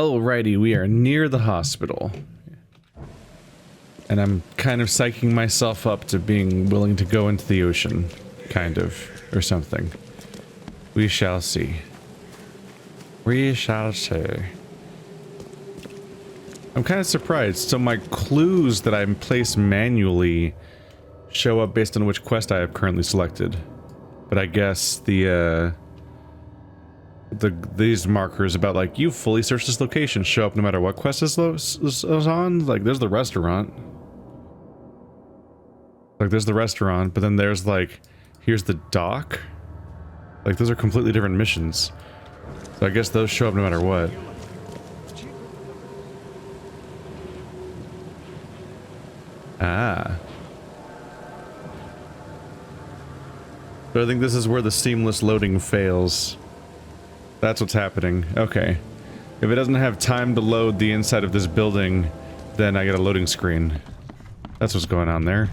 Alrighty, we are near the hospital. And I'm kind of psyching myself up to being willing to go into the ocean. Kind of. Or something. We shall see. We shall see. I'm kind of surprised. So my clues that I place manually show up based on which quest I have currently selected. But I guess these markers about like you fully searched this location show up no matter what quest is on. Like there's the restaurant. Like there's the restaurant, but then there's like here's the dock. Like those are completely different missions. So I guess those show up no matter what. Ah. So I think this is where the seamless loading fails. That's what's happening. Okay. If it doesn't have time to load the inside of this building, then I get a loading screen. That's what's going on there.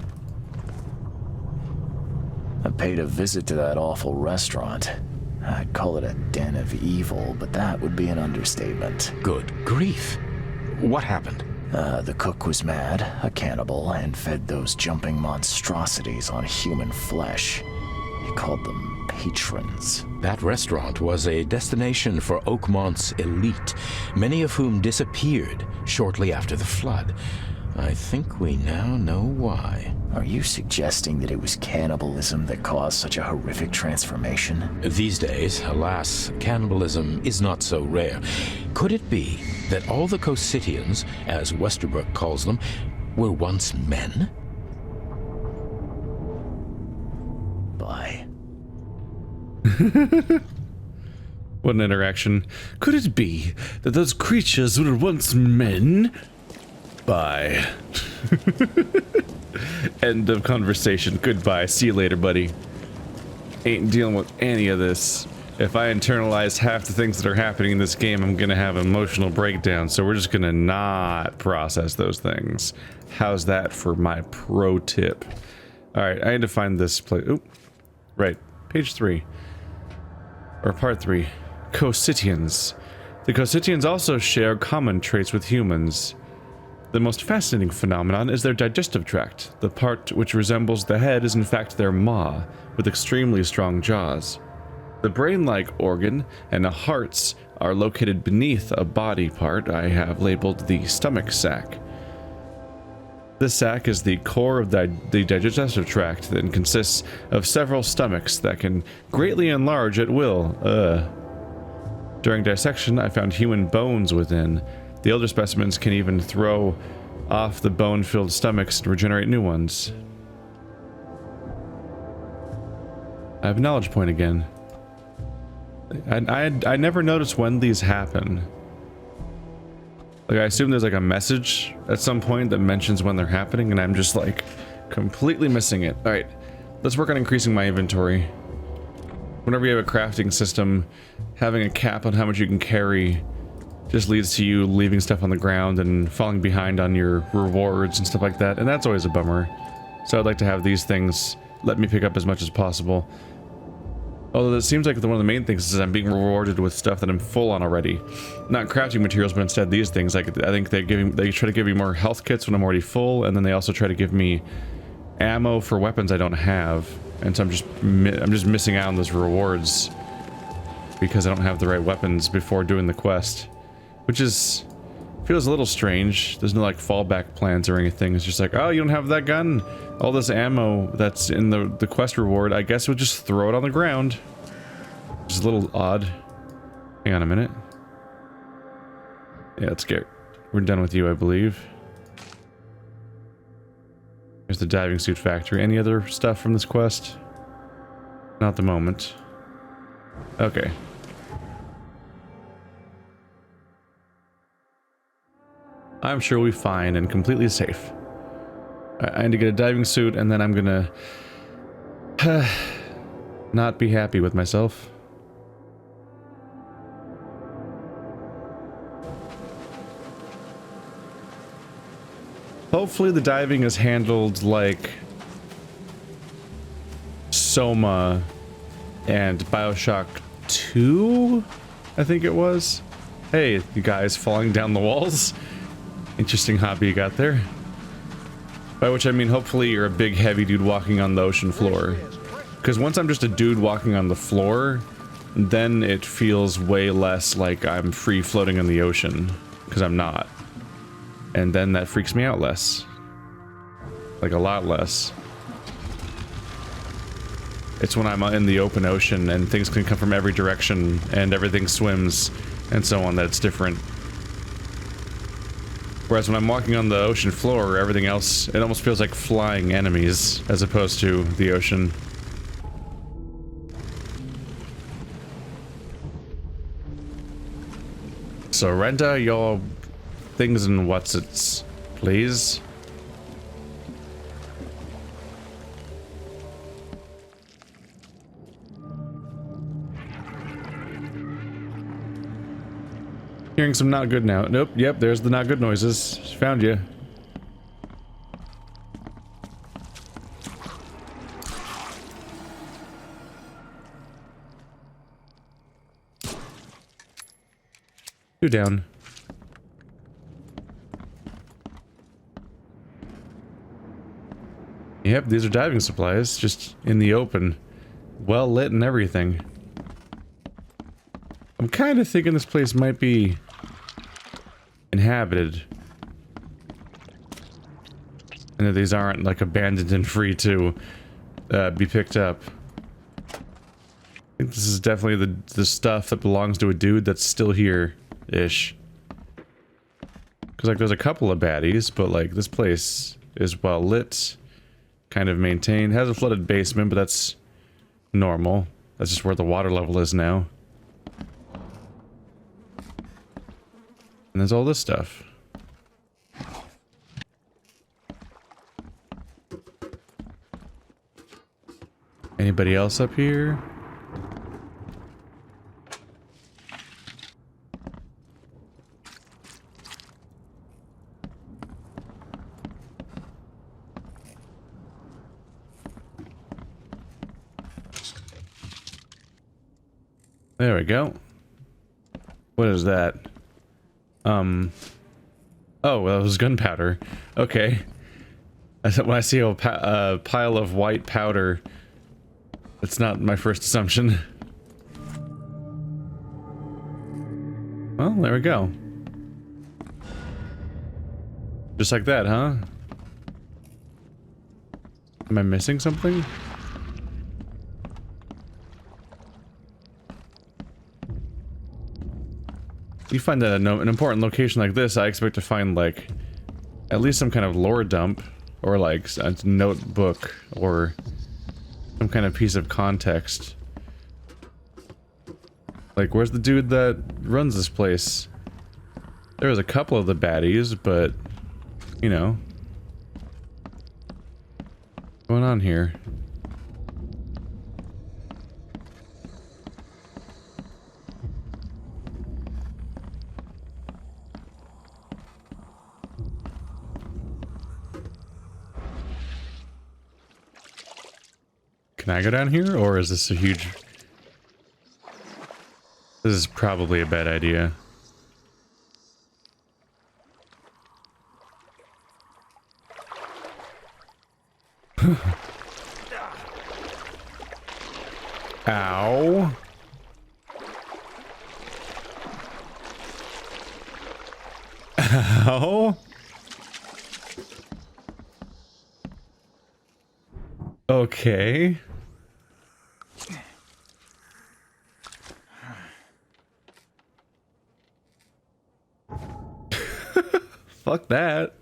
I paid a visit to that awful restaurant. I'd call it a den of evil, but that would be an understatement. Good grief. What happened? The cook was mad, a cannibal, and fed those jumping monstrosities on human flesh. He called them patrons. That restaurant was a destination for Oakmont's elite, many of whom disappeared shortly after the flood. I think we now know why. Are you suggesting that it was cannibalism that caused such a horrific transformation? These days, alas, cannibalism is not so rare. Could it be that all the Cositians, as Westerbrook calls them, were once men? Bye. What an interaction. Could it be that those creatures were once men? Bye. End of conversation. Goodbye. See you later, buddy. Ain't dealing with any of this. If I internalize half the things that are happening in this game, I'm gonna have an emotional breakdown, so we're just gonna not process those things. How's that for my pro tip? Alright, I need to find this place. Oop. Right. Page 3. Or part 3. Cositians. The Cositians also share common traits with humans. The most fascinating phenomenon is their digestive tract. The part which resembles the head is in fact their maw, with extremely strong jaws. The brain-like organ and the hearts are located beneath a body part I have labeled the stomach sac. This sac is the core of the digestive tract and consists of several stomachs that can greatly enlarge at will. During dissection, I found human bones within. The elder specimens can even throw off the bone-filled stomachs and regenerate new ones. I have a knowledge point again. I never noticed when these happen. Like, I assume there's like a message at some point that mentions when they're happening, and I'm just like completely missing it. Alright, let's work on increasing my inventory. Whenever you have a crafting system, having a cap on how much you can carry just leads to you leaving stuff on the ground and falling behind on your rewards and stuff like that, and that's always a bummer. So I'd like to have these things let me pick up as much as possible. Although it seems like one of the main things is I'm being rewarded with stuff that I'm full on already. Not crafting materials, but instead these things. Like, I think they try to give me more health kits when I'm already full, and then they also try to give me ammo for weapons I don't have. And so I'm just missing out on those rewards because I don't have the right weapons before doing the quest. Which feels a little strange. There's no like fallback plans or anything. It's just like, oh, you don't have that gun? All this ammo that's in the quest reward, I guess we'll just throw it on the ground. Which is a little odd. Hang on a minute. Yeah, let's get... We're done with you, I believe. Here's the diving suit factory. Any other stuff from this quest? Not at the moment. Okay. I'm sure we'll be fine and completely safe. I need to get a diving suit, and then I'm gonna not be happy with myself. Hopefully the diving is handled like Soma and BioShock 2, I think it was. Hey, you guys falling down the walls. Interesting hobby you got there. By which I mean, hopefully you're a big heavy dude walking on the ocean floor. Because once I'm just a dude walking on the floor, then it feels way less like I'm free floating in the ocean. Because I'm not. And then that freaks me out less. Like a lot less. It's when I'm in the open ocean and things can come from every direction and everything swims and so on that it's different. Whereas when I'm walking on the ocean floor, everything else, it almost feels like flying enemies as opposed to the ocean. So render your things and what's-its, please. Hearing some not good now. Nope, yep, there's the not good noises. Found you. Two down. Yep, these are diving supplies, just in the open. Well lit and everything. I'm kind of thinking this place might be inhabited. And that these aren't like abandoned and free to be picked up. I think this is definitely the stuff that belongs to a dude that's still here-ish. Because like there's a couple of baddies, but like this place is well lit, kind of maintained. Has a flooded basement, but that's normal. That's just where the water level is now. And there's all this stuff. Anybody else up here? There we go. What is that? Oh, well, that was gunpowder. Okay. When I see a pile of white powder, that's not my first assumption. Well, there we go. Just like that, huh? Am I missing something? You find that an important location like this, I expect to find, like, at least some kind of lore dump, or, like, a notebook, or some kind of piece of context. Like, where's the dude that runs this place? There was a couple of the baddies, but, you know. What's going on here? Can I go down here, or is this a huge... This is probably a bad idea. Ow. Ow. Okay. Fuck that.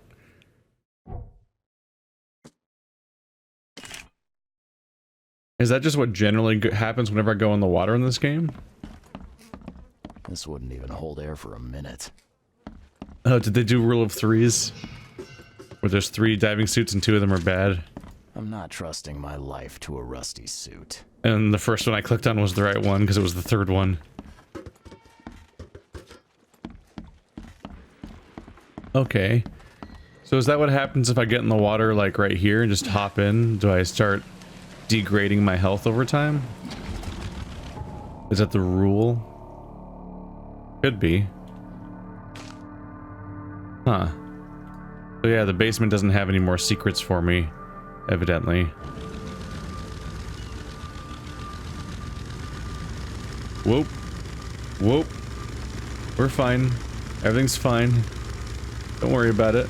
Is that just what generally happens whenever I go in the water in this game? This wouldn't even hold air for a minute. Oh, did they do rule of threes? Where there's 3 diving suits and 2 of them are bad? I'm not trusting my life to a rusty suit. And the first one I clicked on was the right one because it was the 3rd one. Okay. So is that what happens if I get in the water, like, right here and just hop in? Do I start degrading my health over time? Is that the rule? Could be. Huh. So yeah, the basement doesn't have any more secrets for me, evidently. Whoop. Whoop. We're fine. Everything's fine. Don't worry about it.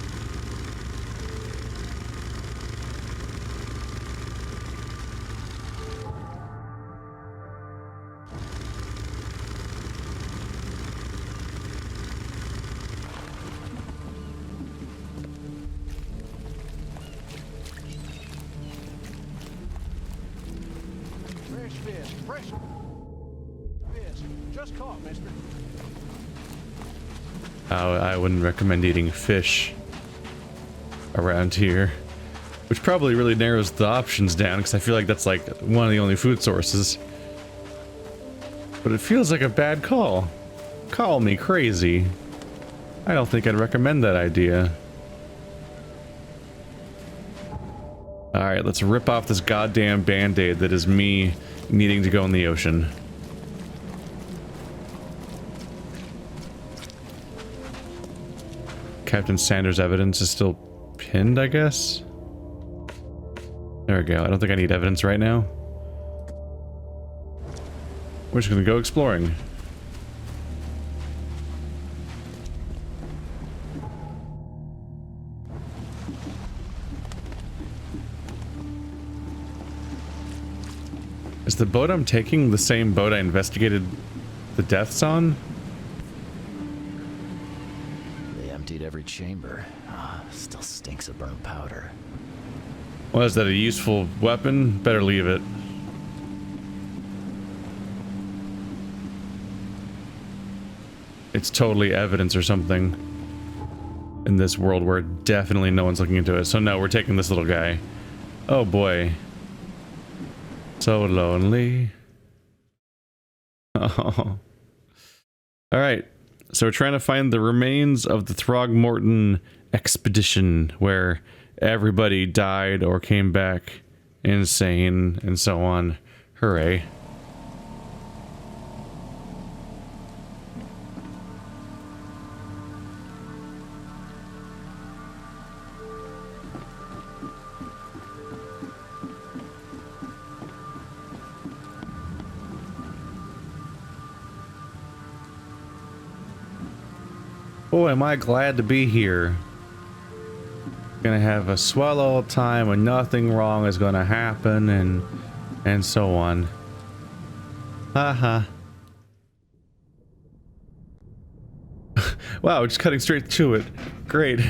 Fresh fish, fresh fish. Just caught, mister. I wouldn't recommend eating fish around here, which probably really narrows the options down because I feel like that's like one of the only food sources. But it feels like a bad call. Call me crazy. I don't think I'd recommend that idea. Alright, let's rip off this goddamn band-aid that is me needing to go in the ocean. Captain Sanders' evidence is still pinned, I guess? There we go. I don't think I need evidence right now. We're just gonna go exploring. Is the boat I'm taking the same boat I investigated the deaths on? They emptied every chamber. Still stinks of burnt powder. Well, is that a useful weapon? Better leave it. It's totally evidence or something in this world where definitely no one's looking into it. So no, we're taking this little guy. Oh boy. So lonely. Oh. Alright. So we're trying to find the remains of the Throgmorton expedition where everybody died or came back insane and so on. Hooray. Oh, am I glad to be here. Gonna have a swell old time when nothing wrong is gonna happen and so on. Haha. Wow, just cutting straight to it. Great.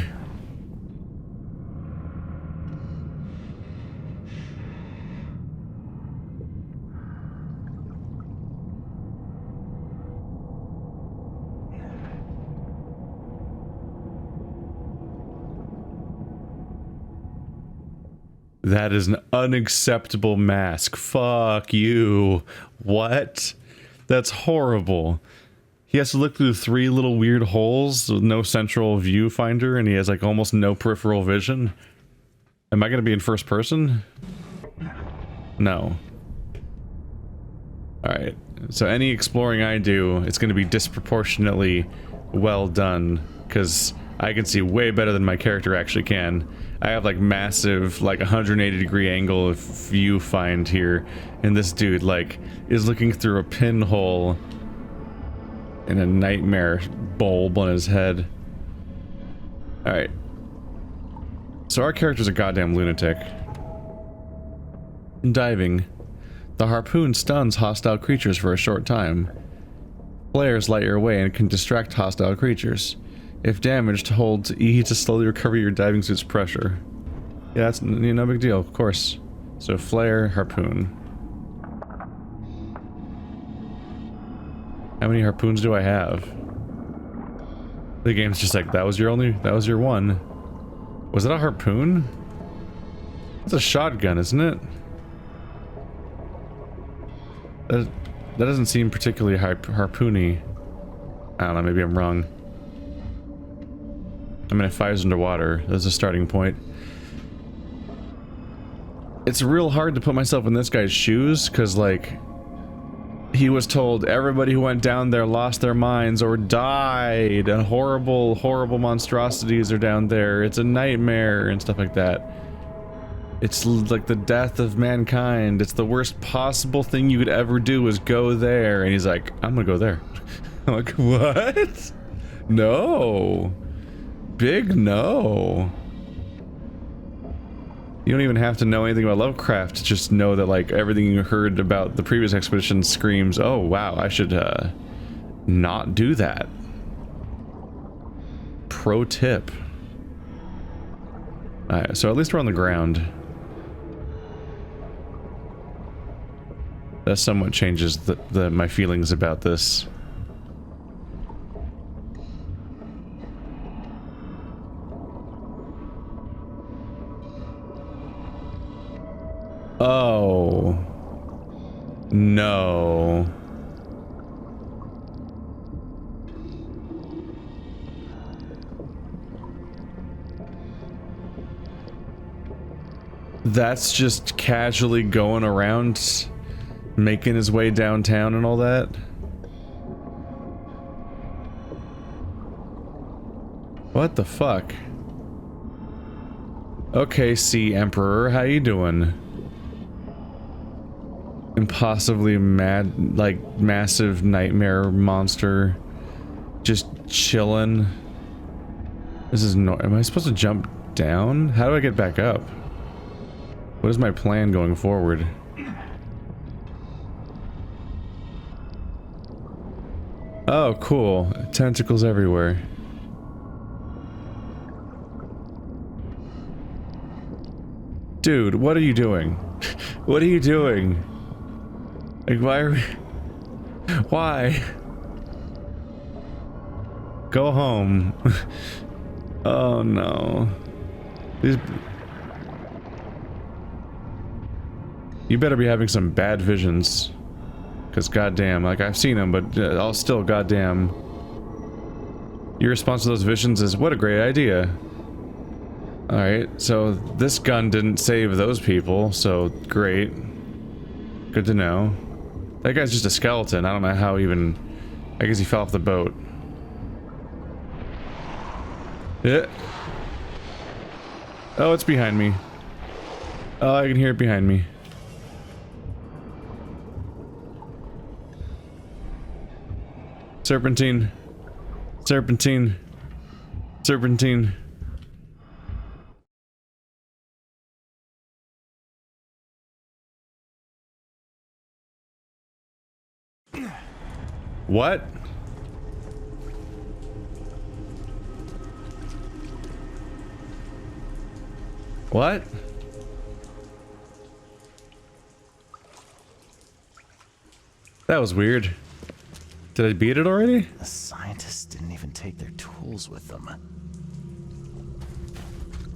That is an unacceptable mask. Fuck you. What? That's horrible. He has to look through 3 little weird holes with no central viewfinder, and he has like almost no peripheral vision. Am I gonna be in first person? No. Alright. So any exploring I do, it's gonna be disproportionately well done, because I can see way better than my character actually can. I have like massive, like 180-degree angle of viewfind here, and this dude like is looking through a pinhole in a nightmare bulb on his head. Alright. So our character's a goddamn lunatic. Diving. The harpoon stuns hostile creatures for a short time. Flares light your way and can distract hostile creatures. If damaged, hold E to slowly recover your diving suit's pressure. Yeah, that's no big deal, of course. So flare, harpoon. How many harpoons do I have? The game's just like, that was your one. Was it a harpoon? It's a shotgun, isn't it? That doesn't seem particularly harpoony. I don't know, maybe I'm wrong. I mean, if fire's underwater, that's a starting point. It's real hard to put myself in this guy's shoes, because, like, he was told everybody who went down there lost their minds or died, and horrible, horrible monstrosities are down there. It's a nightmare and stuff like that. It's like the death of mankind. It's the worst possible thing you could ever do is go there. And he's like, I'm gonna go there. I'm like, what? No. Big no. You don't even have to know anything about Lovecraft to just know that, like, everything you heard about the previous expedition screams, oh wow, I should not do that. Pro tip. Alright, so at least we're on the ground. That somewhat changes my feelings about this. Oh. No. That's just casually going around, making his way downtown and all that. What the fuck? Okay, Sea Emperor, how you doing? Impossibly mad, like, massive nightmare monster. Just chilling. This is no- am I supposed to jump down? How do I get back up? What is my plan going forward? Oh, cool. Tentacles everywhere. Dude, what are you doing? What are you doing? Like, why are we... Why? Go home. Oh no. These... You better be having some bad visions. Because goddamn, like, I've seen them, but I'll still goddamn... Your response to those visions is, what a great idea. Alright, so this gun didn't save those people, so great. Good to know. That guy's just a skeleton. I don't know how even... I guess he fell off the boat. Yeah. Oh, it's behind me. Oh, I can hear it behind me. Serpentine. Serpentine. Serpentine. What? What? That was weird. Did I beat it already? The scientists didn't even take their tools with them.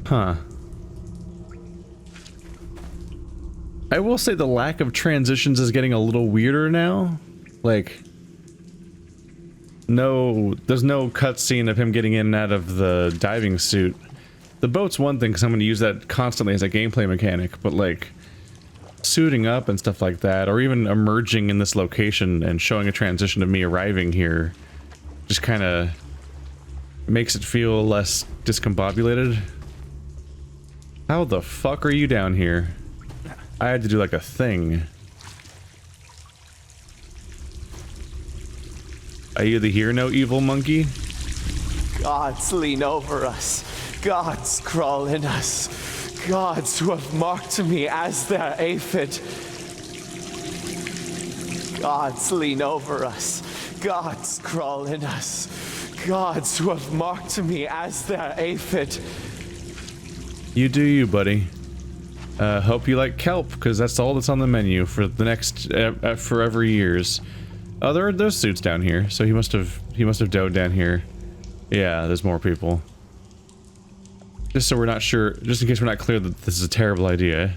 Huh. I will say the lack of transitions is getting a little weirder now. Like, there's no cutscene of him getting in and out of the diving suit. The boat's one thing because I'm going to use that constantly as a gameplay mechanic, but like, suiting up and stuff like that, or even emerging in this location and showing a transition of me arriving here, just kind of makes it feel less discombobulated. How the fuck are you down here? I had to do like a thing. Are you the hear no evil monkey? Gods lean over us. Gods crawl in us. Gods who have marked me as their aphid. Gods lean over us. Gods crawl in us. Gods who have marked me as their aphid. You do you, buddy. Hope you like kelp, because that's all that's on the menu for the next forever years. Oh, there are those suits down here, so he must have dove down here. Yeah, there's more people. Just so we're not sure, just in case we're not clear that this is a terrible idea.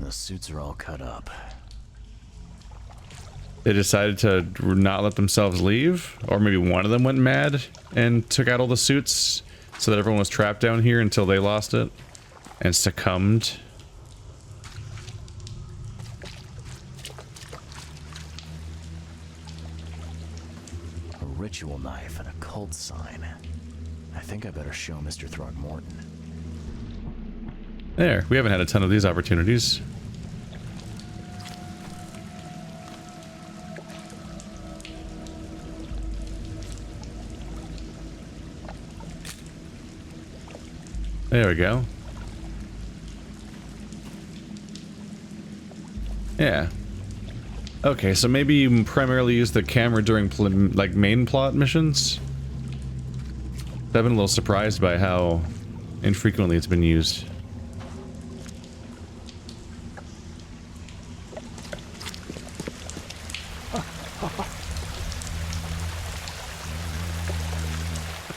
The suits are all cut up. They decided to not let themselves leave? Or maybe one of them went mad and took out all the suits so that everyone was trapped down here until they lost it and succumbed. jewel knife and a cult sign. I think I better show Mr. Throgmorton. There, we haven't had a ton of these opportunities. There we go. Yeah. Okay, so maybe you primarily use the camera during like main plot missions? I've been a little surprised by how infrequently it's been used.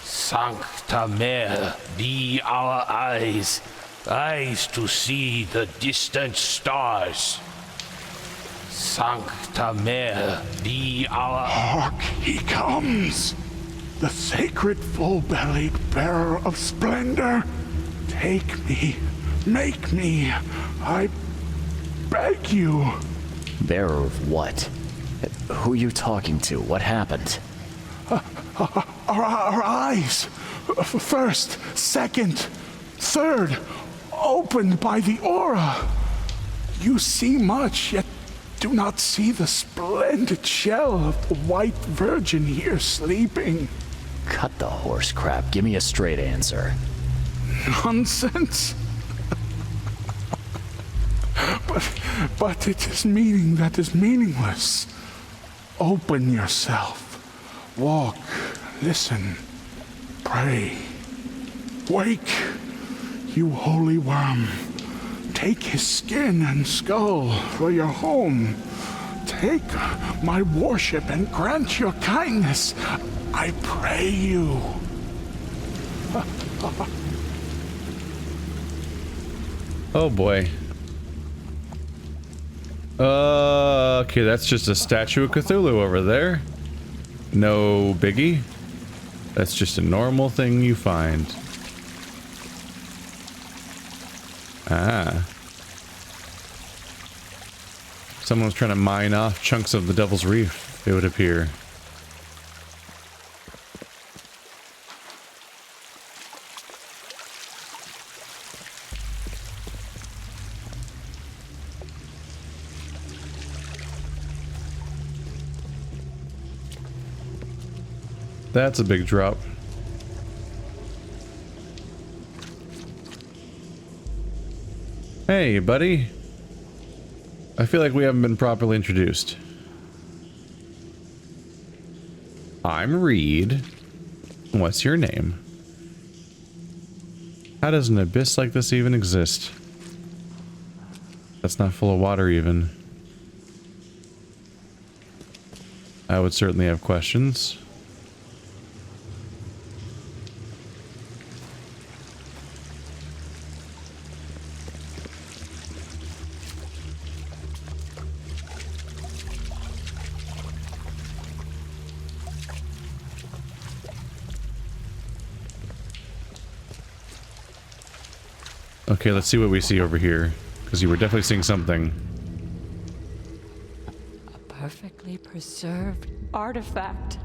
Sancta Mare, be our eyes, eyes to see the distant stars. Sancta Mare, be our... Hark, he comes! The sacred full-bellied bearer of splendor. Take me, make me, I beg you. Bearer of what? Who are you talking to? What happened? Our eyes, first, second, third, opened by the aura. You see much, yet do not see the splendid shell of the white virgin here sleeping. Cut the horse crap. Give me a straight answer. Nonsense. But it is meaning that is meaningless. Open yourself. Walk, listen, pray. Wake, you holy worm. Take his skin and skull for your home. Take my worship and grant your kindness. I pray you. Oh boy. Okay, that's just a statue of Cthulhu over there. No biggie. That's just a normal thing you find. Ah. Someone's trying to mine off chunks of the Devil's Reef, it would appear. That's a big drop. Hey, buddy. I feel like we haven't been properly introduced. I'm Reed. What's your name? How does an abyss like this even exist? That's not full of water even. I would certainly have questions. Okay, let's see what we see over here, because you were definitely seeing something. A perfectly preserved artifact.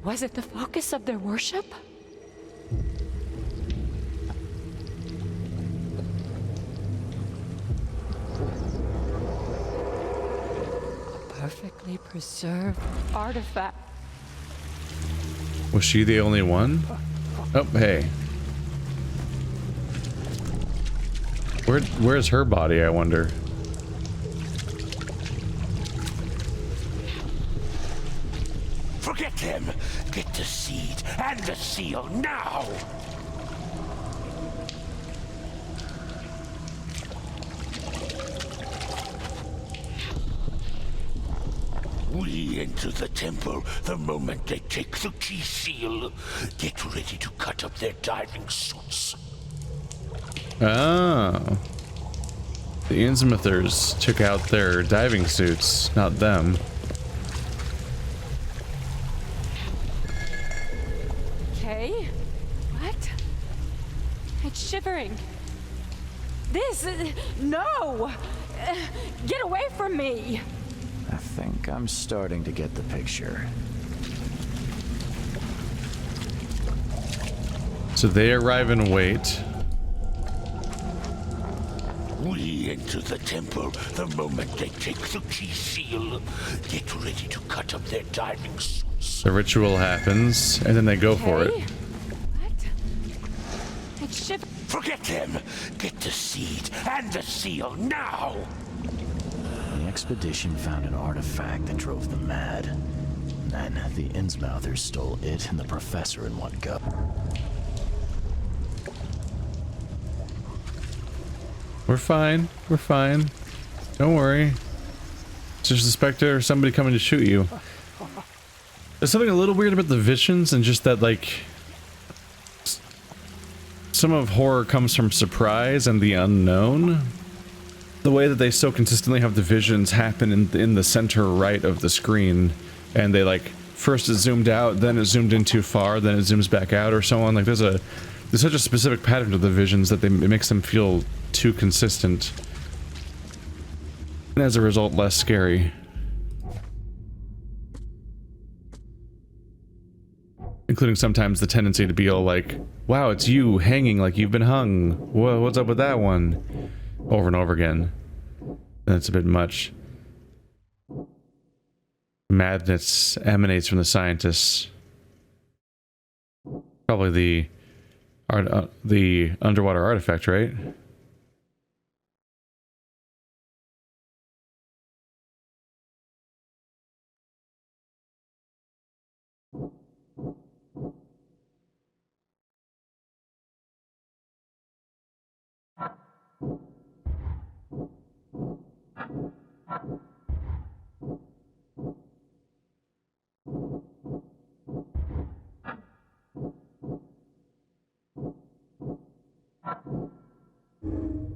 Was it the focus of their worship? A perfectly preserved artifact. Was she the only one? Oh, hey. Where's her body, I wonder? Forget him! Get the seed and the seal now! We enter the temple the moment they take the key seal. Get ready to cut up their diving suits. Oh. The Innsmouthers took out their diving suits, not them. Okay. What? It's shivering. This... no! Get away from me! I think I'm starting to get the picture. So they arrive and wait. We enter the temple the moment they take the key seal. Get ready to cut up their diving suits. The ritual happens, and then they go for it. What? It should. Forget them. Get the seed and the seal now. The expedition found an artifact that drove them mad. Then the Innsmouthers stole it and the professor in one go. We're fine. We're fine. Don't worry. It's just a specter or somebody coming to shoot you. There's something a little weird about the visions and just that, like, some of horror comes from surprise and the unknown. The way that they so consistently have the visions happen in the center right of the screen, and they, like, first it zoomed out, then it zoomed in too far, then it zooms back out or so on. Like, there's such a specific pattern to the visions that it makes them feel too consistent. And as a result, less scary. Including sometimes the tendency to be all like, wow, it's you hanging like you've been hung. Whoa, what's up with that one? Over and over again. That's a bit much. Madness emanates from the scientists. Probably the underwater artifact, right?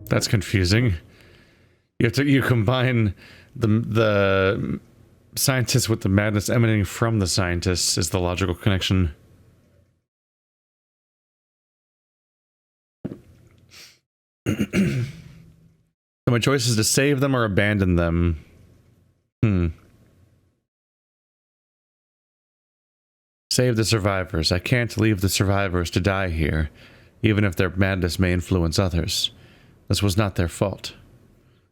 That's confusing. You combine the scientists with the madness emanating from the scientists is the logical connection. So my choice is to save them or abandon them. Save the survivors. I can't leave the survivors to die here, even if their madness may influence others. This was not their fault.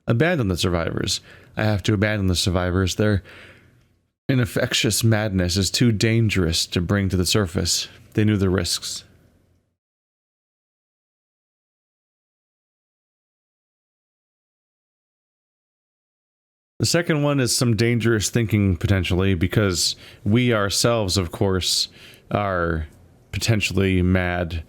Abandon the survivors. I have to abandon the survivors. Their infectious madness is too dangerous to bring to the surface. They knew the risks. The second one is some dangerous thinking, potentially, because we ourselves, of course, are potentially mad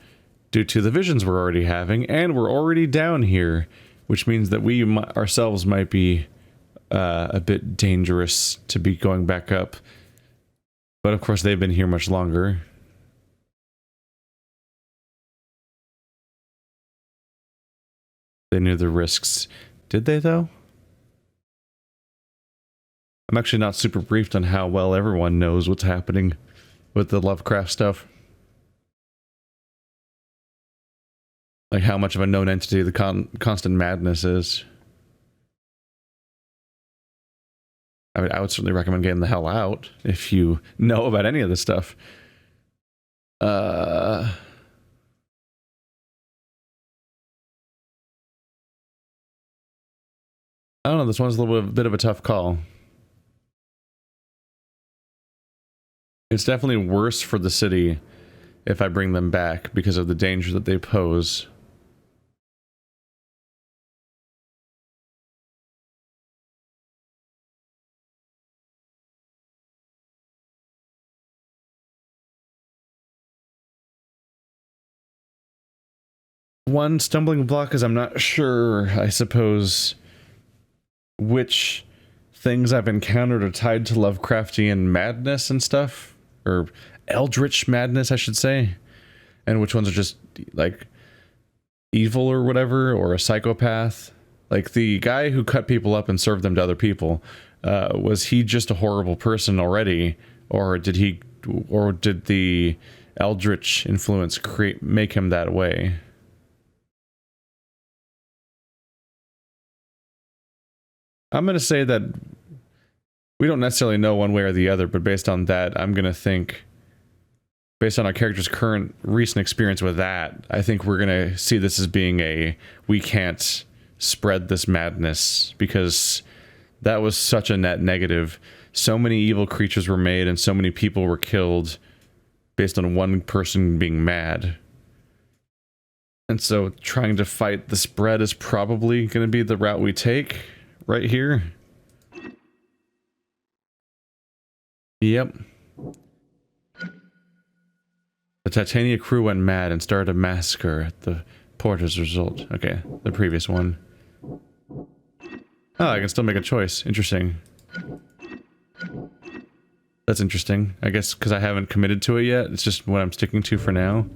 due to the visions we're already having, and we're already down here, which means that we ourselves might be a bit dangerous to be going back up. But of course, they've been here much longer. They knew the risks. Did they, though? I'm actually not super briefed on how well everyone knows what's happening with the Lovecraft stuff. Like how much of a known entity the constant madness is. I mean, I would certainly recommend getting the hell out if you know about any of this stuff. I don't know, this one's a little bit of a tough call. It's definitely worse for the city if I bring them back because of the danger that they pose. One stumbling block is I'm not sure, I suppose, which things I've encountered are tied to Lovecraftian madness and stuff. Or eldritch madness, I should say. And which ones are just, like, evil or whatever, or a psychopath. Like, the guy who cut people up and served them to other people, was he just a horrible person already? Or did the eldritch influence make him that way? I'm going to say that we don't necessarily know one way or the other, but based on that, I'm going to think based on our character's current recent experience with that, I think we're gonna see this as being a we can't spread this madness, because that was such a net negative. So many evil creatures were made and so many people were killed based on one person being mad. And so trying to fight the spread is probably going to be the route we take right here. Yep. The Titania crew went mad and started a massacre at the port as a result. Okay, the previous one. Oh, I can still make a choice. Interesting. That's interesting. I guess because I haven't committed to it yet. It's just what I'm sticking to for now.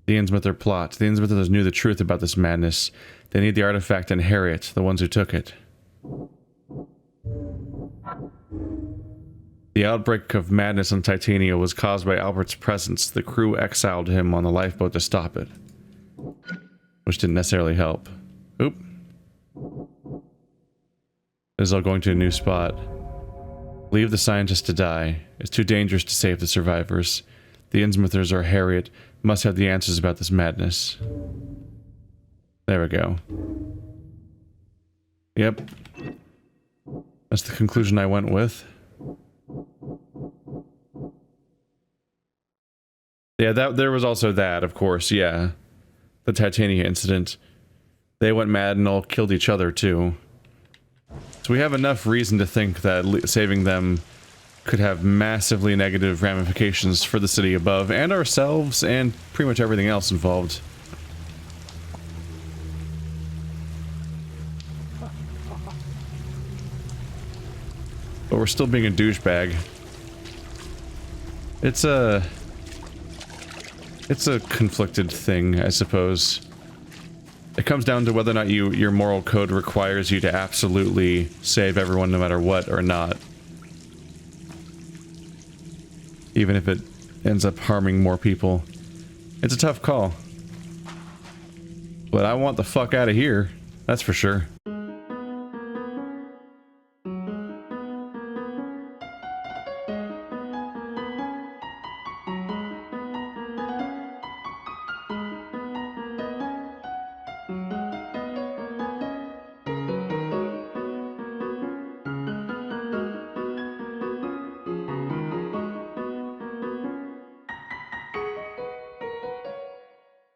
The Innsmouth plot. The Innsmouthers knew the truth about this madness. They need the artifact and Harriet, the ones who took it. The outbreak of madness on Titania was caused by Albert's presence. The crew exiled him on the lifeboat to stop it, which didn't necessarily help. Oop. This is all going to a new spot. Leave the scientists to die. It's too dangerous to save the survivors. The Innsmouthers or Harriet must have the answers about this madness. There we go. Yep. That's the conclusion I went with. Yeah, there was also that, of course, yeah. The Titania incident. They went mad and all killed each other, too. So we have enough reason to think that saving them could have massively negative ramifications for the city above, and ourselves, and pretty much everything else involved. But we're still being a douchebag. It's a conflicted thing, I suppose. It comes down to whether or not your moral code requires you to absolutely save everyone no matter what or not. Even if it ends up harming more people. It's a tough call. But I want the fuck out of here. That's for sure.